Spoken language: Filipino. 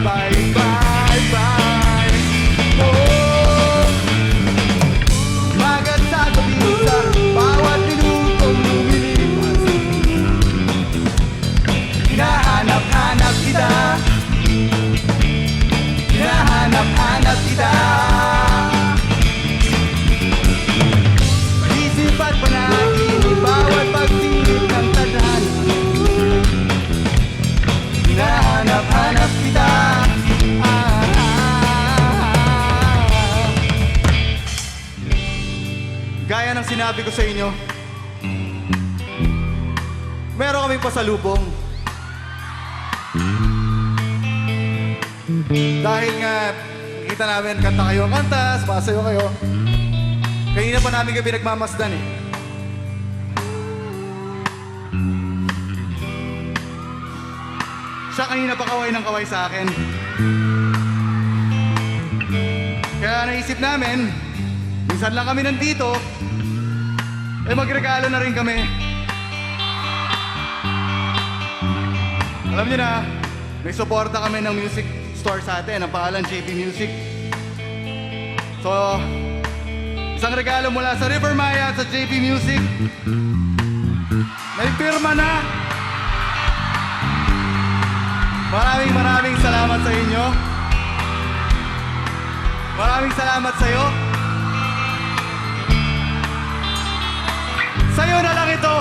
bye, bye, bye. Oh, magat sa gabi sa bawat minutong lumilipas. Hinahanap-hanap kita, hinahanap-hanap kita. Isip at panaginip, bawat pagsilip ng tadhana. Hinahanap-hanap kita. Gaya ng sinabi ko sa inyo, meron kaming pasalubong. Dahil nga, kita namin, kanta kayo ang kanta, sumasayo kayo. Kanina pa namin kayo pinagmamasdan eh. Siya kanina pa kaway ng kaway sa akin. Kaya naisip namin, minsan lang kami nandito, eh magregalo na rin kami. Alam niyo na, may suporta kami ng music store sa atin, ang pangalan JP Music. So, isang regalo mula sa River Maya at sa JP Music. May pirma na. Maraming salamat sa inyo. Maraming salamat sa iyo. Sa'yo na lang ito.